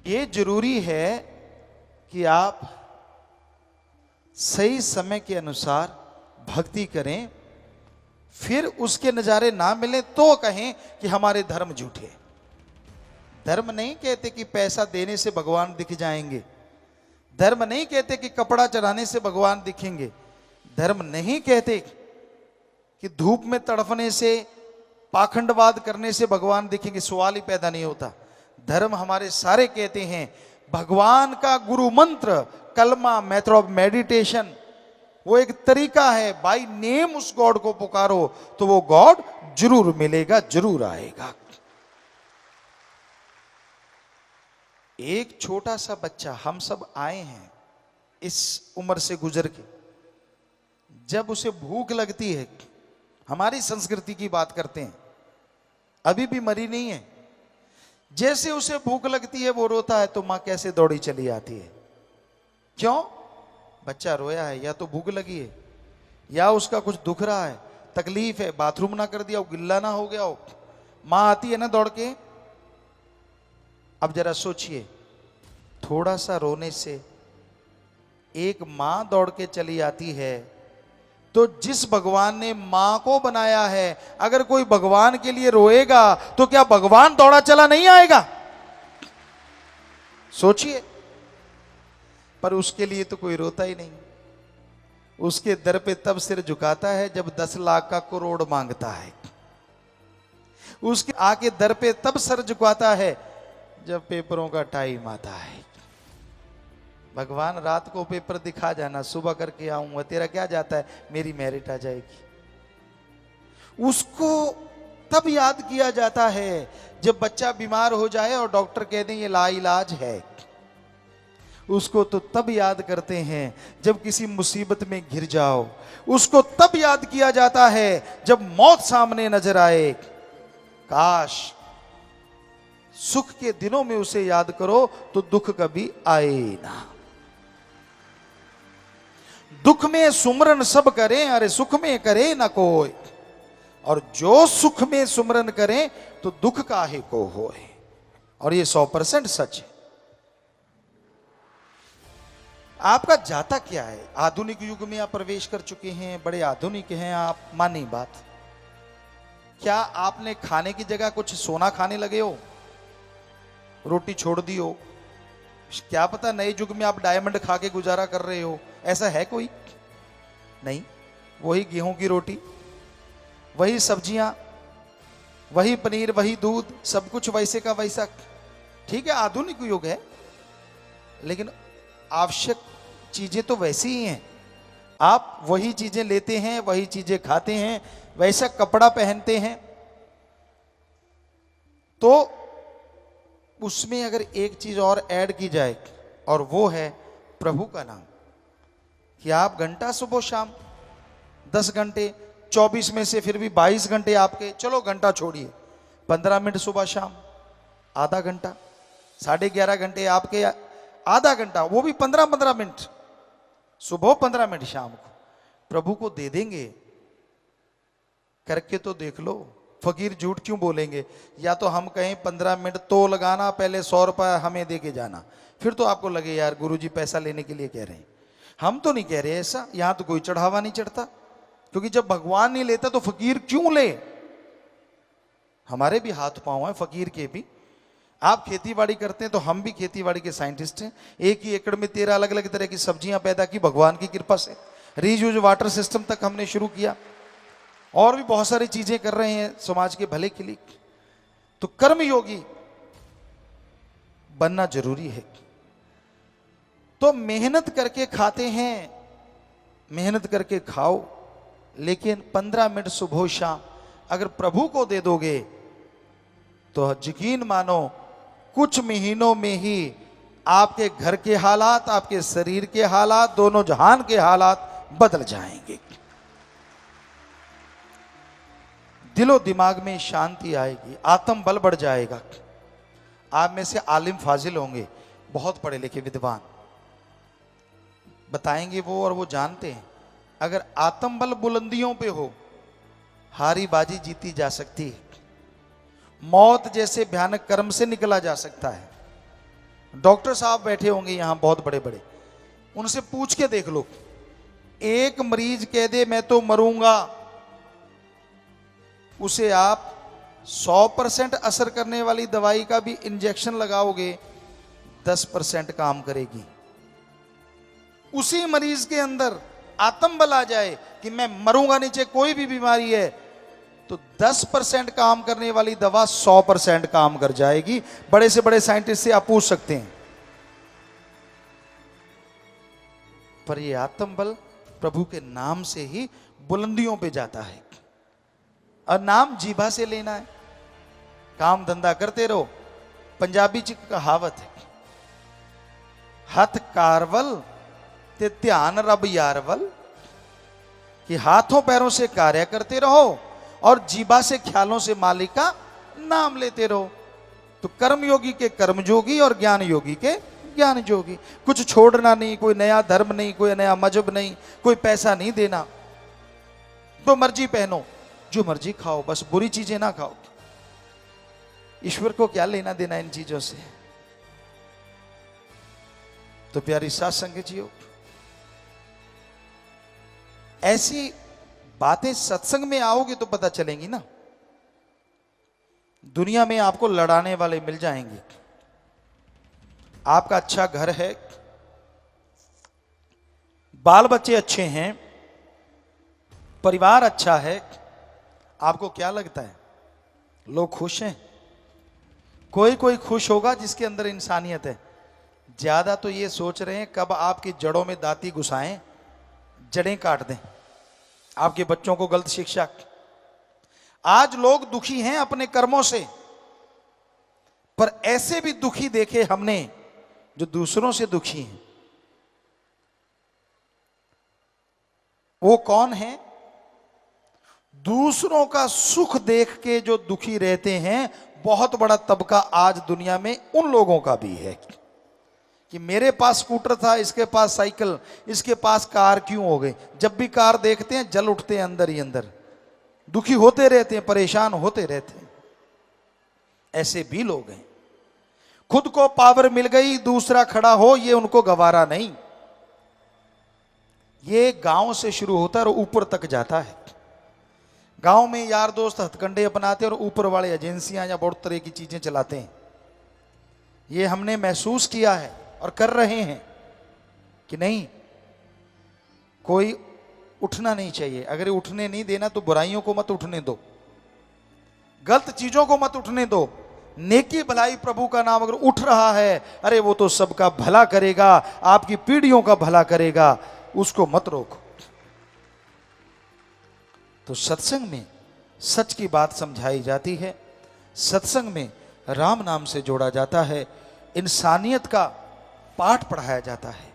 ये जरूरी है कि आप सही समय के अनुसार भक्ति करें, फिर उसके नजारे ना मिले तो कहें कि हमारे धर्म झूठे। धर्म नहीं कहते कि पैसा देने से भगवान दिख जाएंगे। धर्म नहीं कहते कि कपड़ा चढ़ाने से भगवान दिखेंगे। धर्म नहीं कहते कि धूप में तड़फने से, पाखंडवाद करने से भगवान दिखेंगे। सवाल ही पैदा नहीं होता। धर्म हमारे सारे कहते हैं भगवान का गुरु मंत्र, कलमा, मेथड ऑफ मेडिटेशन, वो एक तरीका है। बाय नेम उस गॉड को पुकारो तो वो गॉड जरूर मिलेगा, जरूर आएगा। एक छोटा सा बच्चा, हम सब आए हैं इस उम्र से गुजर के, जब उसे भूख लगती है, हमारी संस्कृति की बात करते हैं, अभी भी मरी नहीं है, जैसे उसे भूख लगती है वो रोता है तो मां कैसे दौड़ी चली आती है। क्यों? बच्चा रोया है, या तो भूख लगी है, या उसका कुछ दुख रहा है, तकलीफ है, बाथरूम ना कर दिया हो, गिल्ला ना हो गया हो, मां आती है ना दौड़ के। अब जरा सोचिए, थोड़ा सा रोने से एक मां दौड़ के चली आती है, तो जिस भगवान ने मां को बनाया है, अगर कोई भगवान के लिए रोएगा तो क्या भगवान दौड़ा चला नहीं आएगा? सोचिए। पर उसके लिए तो कोई रोता ही नहीं। उसके दर पे तब सिर झुकाता है जब 10 लाख का करोड़ मांगता है। उसके आके दर पे तब सर झुकाता है जब पेपरों का टाइम आता है। भगवान रात को पेपर दिखा जाना, सुबह करके आऊंगा, तेरा क्या जाता है, मेरी मेरिट आ जाएगी। उसको तब याद किया जाता है जब बच्चा बीमार हो जाए और डॉक्टर कह दें ये लाइलाज है। उसको तो तब याद करते हैं जब किसी मुसीबत में घिर जाओ। उसको तब याद किया जाता है जब मौत सामने नजर आए। काश सुख के दिनों में उसे याद करो तो दुख कभी आए ना। दुख में सुमरन सब करें, अरे सुख में करे ना कोई, और जो सुख में सुमरन करें तो दुख काहे को होए। और ये 100% सच है। आपका जाता क्या है? आधुनिक युग में आप प्रवेश कर चुके हैं, बड़े आधुनिक हैं आप, मानी बात। क्या आपने खाने की जगह कुछ सोना खाने लगे हो, रोटी छोड़ दी हो? क्या पता नए युग में आप डायमंड खा के गुजारा कर रहे हो। ऐसा है कोई? नहीं। वही गेहूं की रोटी, वही सब्जियां, वही पनीर, वही दूध, सब कुछ वैसे का वैसा। ठीक है, आधुनिक युग है, लेकिन आवश्यक चीजें तो वैसी ही हैं। आप वही चीजें लेते हैं, वही चीजें खाते हैं, वैसा कपड़ा पहनते हैं। तो उसमें अगर एक चीज और ऐड की जाए, और वो है प्रभु का नाम, कि आप घंटा सुबह शाम 10 घंटे, 24 में से फिर भी 22 घंटे आपके, चलो घंटा छोड़िए, 15 मिनट सुबह शाम, आधा घंटा, 11.5 घंटे आपके, आधा घंटा, वो भी 15-15 मिनट सुबह, 15 मिनट शाम को प्रभु को दे देंगे। करके तो देख लो। फकीर झूठ क्यों बोलेंगे? या तो हम कहें 15 मिनट तो लगाना, पहले 100 रुपया हमें दे के जाना, फिर तो आपको लगे यार गुरुजी पैसा लेने के लिए कह रहे हैं। हम तो नहीं कह रहे ऐसा, यहां तो कोई चढ़ावा नहीं चढ़ता, क्योंकि जब भगवान नहीं लेता तो फकीर क्यों ले? हमारे भी हाथ पांव हैं, फकीर के भी। आप खेतीबाड़ी करते हैं तो हम भी खेतीबाड़ी के साइंटिस्ट हैं। एक ही एकड़ में 13 अलग अलग तरह की सब्जियां पैदा की भगवान की कृपा से। रीयूज वाटर सिस्टम तक हमने शुरू किया, और भी बहुत सारी चीजें कर रहे हैं समाज के भले के लिए। तो कर्मयोगी बनना जरूरी है। तो मेहनत करके खाते हैं, मेहनत करके खाओ, लेकिन 15 मिनट सुबह शाम अगर प्रभु को दे दोगे तो यकीन मानो कुछ महीनों में ही आपके घर के हालात, आपके शरीर के हालात, दोनों जहान के हालात बदल जाएंगे। दिलो दिमाग में शांति आएगी, आत्म बल बढ़ जाएगा। आप में से आलिम फाजिल होंगे, बहुत पढ़े लिखे विद्वान, बताएंगे वो, और वो जानते हैं अगर आत्म बल बुलंदियों पे हो, हारी बाजी जीती जा सकती है। मौत जैसे भयानक कर्म से निकला जा सकता है। डॉक्टर साहब बैठे होंगे यहां बहुत बड़े बड़े, उनसे पूछ के देख लो, एक मरीज कह दे मैं तो मरूंगा, उसे आप 100% असर करने वाली दवाई का भी इंजेक्शन लगाओगे 10% काम करेगी। उसी मरीज के अंदर आत्मबल आ जाए कि मैं मरूंगा नहीं, चाहे कोई भी बीमारी है, तो 10% काम करने वाली दवा 100% काम कर जाएगी। बड़े से बड़े साइंटिस्ट से आप पूछ सकते हैं। पर यह आत्मबल प्रभु के नाम से ही बुलंदियों पे जाता है, और नाम जीभा से लेना है। काम धंधा करते रहो। पंजाबी च कहावत है, हथ कारवल ते ध्यान रब यारवल, कि हाथों पैरों से कार्य करते रहो और जीभा से ख्यालों से मालिक का नाम लेते रहो। तो कर्म योगी के कर्म जोगी और ज्ञान योगी के ज्ञान जोगी। कुछ छोड़ना नहीं, कोई नया धर्म नहीं, कोई नया मजहब नहीं, कोई पैसा नहीं देना, तो मर्जी पहनो, जो मर्जी खाओ, बस बुरी चीजें ना खाओ। ईश्वर को क्या लेना देना इन चीजों से। तो प्यारी साथ संगत जियो, ऐसी बातें सत्संग में आओगे तो पता चलेंगी ना। दुनिया में आपको लड़ाने वाले मिल जाएंगे। आपका अच्छा घर है, बाल बच्चे अच्छे हैं, परिवार अच्छा है, आपको क्या लगता है लोग खुश हैं? कोई कोई खुश होगा जिसके अंदर इंसानियत है। ज्यादा तो ये सोच रहे हैं कब आपकी जड़ों में दाती घुसाएं, जड़ें काट दें, आपके बच्चों को गलत शिक्षा। आज लोग दुखी हैं अपने कर्मों से, पर ऐसे भी दुखी देखे हमने जो दूसरों से दुखी हैं। वो कौन है? दूसरों का सुख देख के जो दुखी रहते हैं, बहुत बड़ा तबका आज दुनिया में उन लोगों का भी है कि मेरे पास स्कूटर था, इसके पास साइकिल, इसके पास कार क्यों हो गई। जब भी कार देखते हैं जल उठते हैं अंदर ही अंदर, दुखी होते रहते हैं, परेशान होते रहते हैं। ऐसे भी लोग हैं। खुद को पावर मिल गई, दूसरा खड़ा हो, ये उनको गवारा नहीं। ये गांव से शुरू होता है और ऊपर तक जाता है। गांव में यार दोस्त हथकंडे अपनाते हैं और ऊपर वाले एजेंसियां या बहुत तरह की चीजें चलाते हैं। ये हमने महसूस किया है और कर रहे हैं कि नहीं, कोई उठना नहीं चाहिए। अगर उठने नहीं देना तो बुराइयों को मत उठने दो, गलत चीजों को मत उठने दो। नेकी भलाई प्रभु का नाम अगर उठ रहा है, अरे वो तो सबका भला करेगा, आपकी पीढ़ियों का भला करेगा, उसको मत रोको। तो सत्संग में सच की बात समझाई जाती है, सत्संग में राम नाम से जोड़ा जाता है, इंसानियत का पाठ पढ़ाया जाता है।